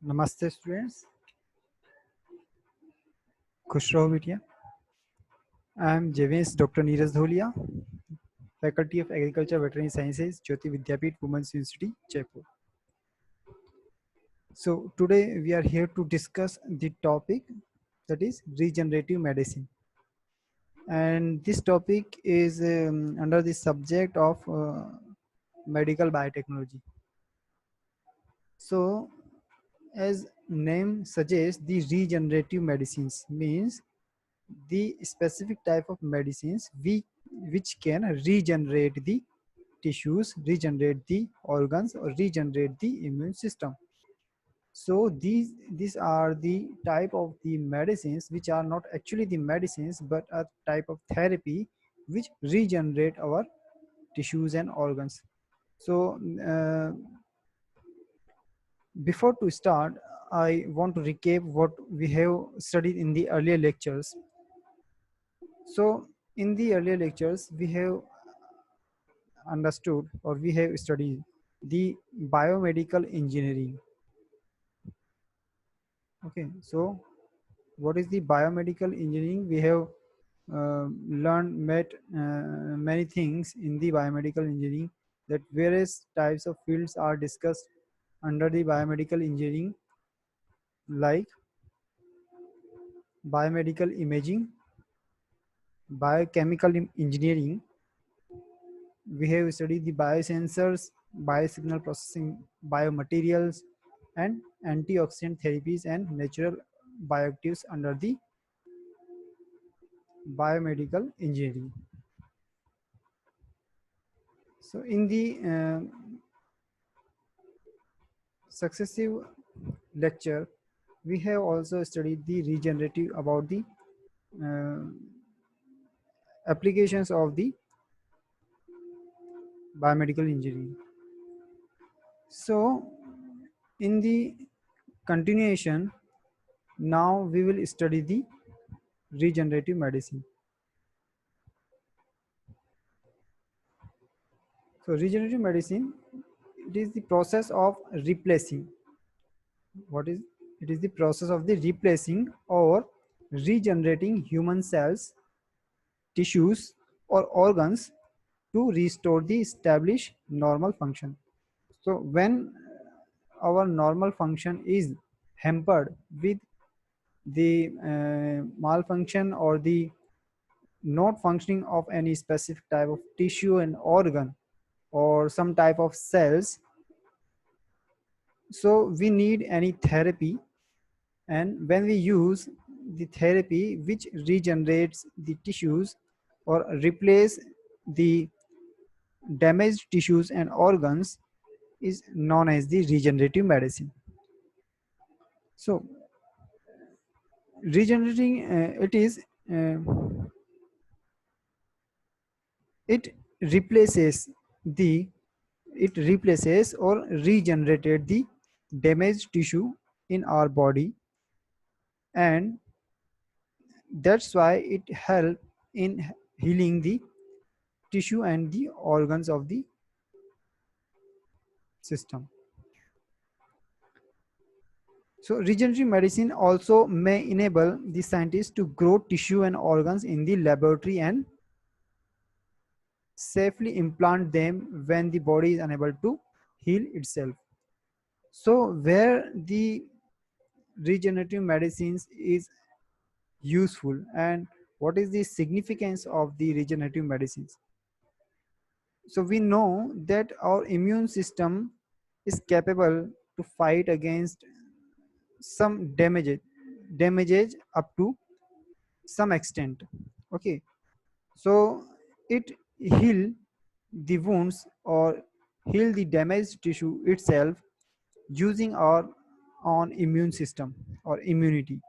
Namaste students, खुश रहो बेटिया. I am JVS Dr. Neeraj Dholia, Faculty of Agriculture Veterinary Sciences, Jyoti Vidyapeeth Women's University, Jaipur. So today we are here to discuss the topic that is regenerative medicine, and this topic is under the subject of medical biotechnology. So as name suggests, the regenerative medicines means the specific type of medicines which can regenerate the tissues, regenerate the organs, or regenerate the immune system. So these are the type of the medicines which are not actually the medicines but a type of therapy which regenerate our tissues and organs. So before to start, I want to recap what we have studied in the earlier lectures. So in the earlier lectures, we have understood or we have studied the biomedical engineering. Okay, so what is the biomedical engineering? We have met many things in the biomedical engineering, that various types of fields are discussed under the biomedical engineering, like biomedical imaging, biochemical engineering. We have studied the biosensors, biosignal processing, biomaterials, and antioxidant therapies and natural bioactives under the biomedical engineering. So in the successive lecture, we have also studied the regenerative about the uh, applications of the biomedical engineering. So in the continuation, now we will study the regenerative medicine. So regenerative medicine, it is the process of replacing. What is it? Is the process of the replacing or regenerating human cells, tissues, or organs to restore the established normal function. So when our normal function is hampered with the malfunction or the not functioning of any specific type of tissue and organ or some type of cells, so we need any therapy, and when we use the therapy which regenerates the tissues or replace the damaged tissues and organs, is known as the regenerative medicine. So regenerating uh, it replaces the it replaces or regenerated the damaged tissue in our body, and that's why it help in healing the tissue and the organs of the system. So regenerative medicine also may enable the scientists to grow tissue and organs in the laboratory and safely implant them when the body is unable to heal itself. So where the regenerative medicines is useful, and what is the significance of the regenerative medicines? So we know that our immune system is capable to fight against some damages up to some extent. Okay, so it heal the wounds or heal the damaged tissue itself using our own immune system or immunity.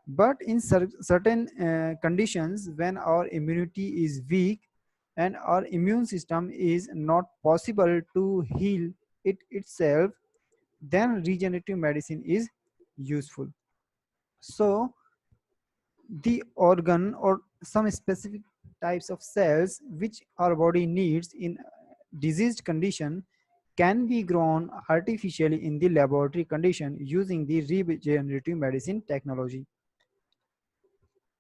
But in certain conditions, when our immunity is weak and our immune system is not possible to heal it itself, then regenerative medicine is useful. So the organ or some specific types of cells which our body needs in diseased condition can be grown artificially in the laboratory condition using the regenerative medicine technology.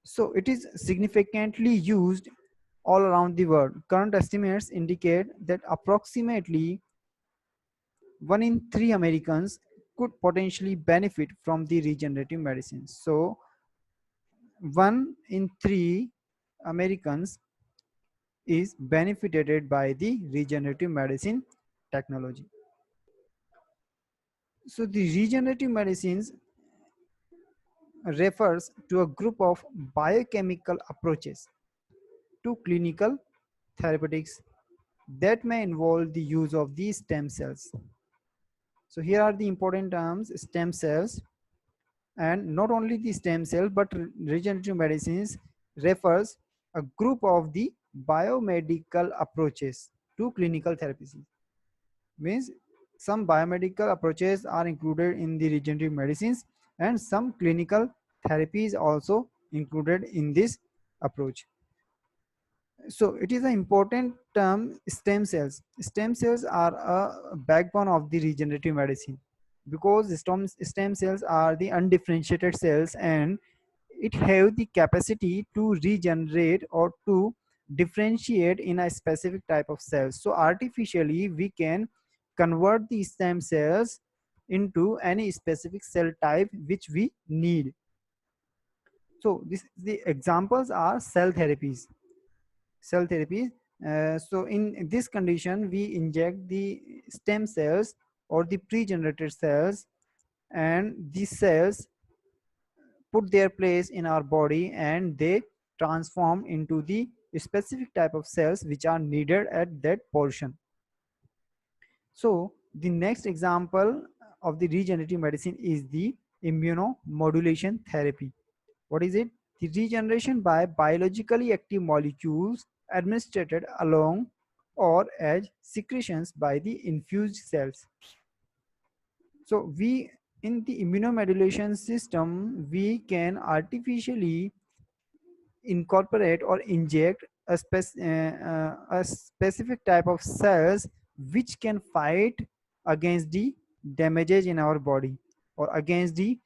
So it is significantly used all around the world. Current estimates indicate that approximately 1 in 3 Americans could potentially benefit from the regenerative medicine. So 1 in 3 Americans is benefited by the regenerative medicine technology. So the regenerative medicines refers to a group of biochemical approaches to clinical therapeutics that may involve the use of these stem cells. So here are the important terms: stem cells, and not only the stem cell, but regenerative medicines refers a group of the biomedical approaches to clinical therapies. Means some biomedical approaches are included in the regenerative medicines, and some clinical therapies also included in this approach. So it is an important term: stem cells. Stem cells are a backbone of the regenerative medicine, because stem cells are the undifferentiated cells, and it have the capacity to regenerate or to differentiate in a specific type of cells. So artificially we can convert the stem cells into any specific cell type which we need. So the examples are cell therapies. So in this condition we inject the stem cells or the pre-generated cells, and these cells put their place in our body, and they transform into the specific type of cells which are needed at that portion. So the next example of the regenerative medicine is the immunomodulation therapy. What is it? The regeneration by biologically active molecules administered along or as secretions by the infused cells. So we, in the immunomodulation system, we can artificially incorporate or inject a specific type of cells which can fight against the damages in our body or against the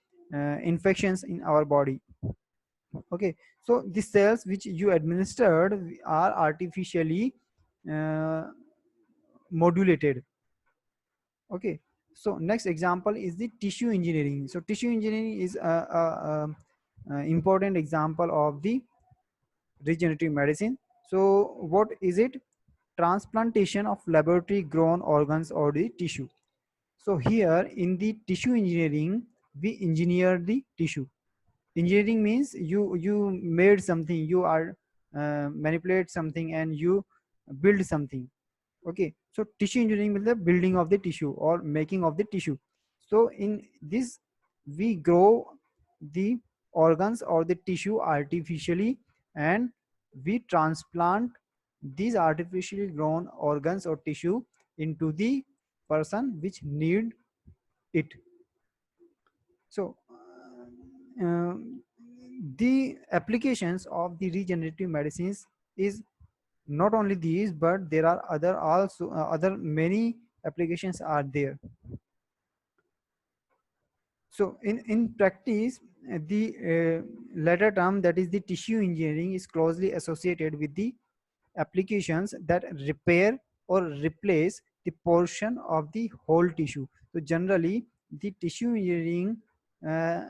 infections in our body. Okay, so the cells which you administered are artificially uh, modulated. Okay, so next example is the tissue engineering. So tissue engineering is a important example of the regenerative medicine. So what is it? Transplantation of laboratory grown organs or the tissue. So here in the tissue engineering, we engineer the tissue. Engineering means you made something, you are manipulate something, and you build something. Okay, so tissue engineering means the building of the tissue or making of the tissue. So in this we grow the organs or the tissue artificially, and we transplant these artificially grown organs or tissue into the person which need it. So the applications of the regenerative medicines is not only these, but there are other many applications are there. So in practice, the latter term, that is the tissue engineering, is closely associated with the applications that repair or replace the portion of the whole tissue. So generally the tissue engineering uh,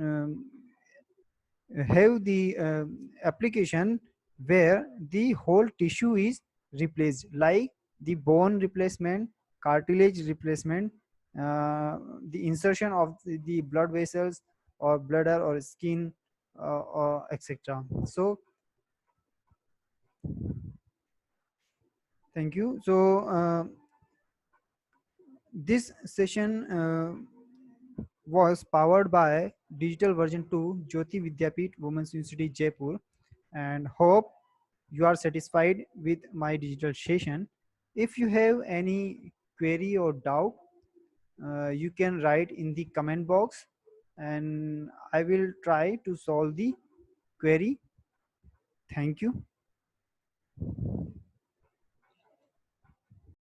um, have the application where the whole tissue is replaced, like the bone replacement, cartilage replacement, the insertion of the blood vessels or bladder or skin, or etc. So thank you. So this session was powered by Digital Version 2, Jyoti Vidyapeeth Women's University, Jaipur, and hope you are satisfied with my digital session. If you have any query or doubt, you can write in the comment box, and I will try to solve the query. Thank you.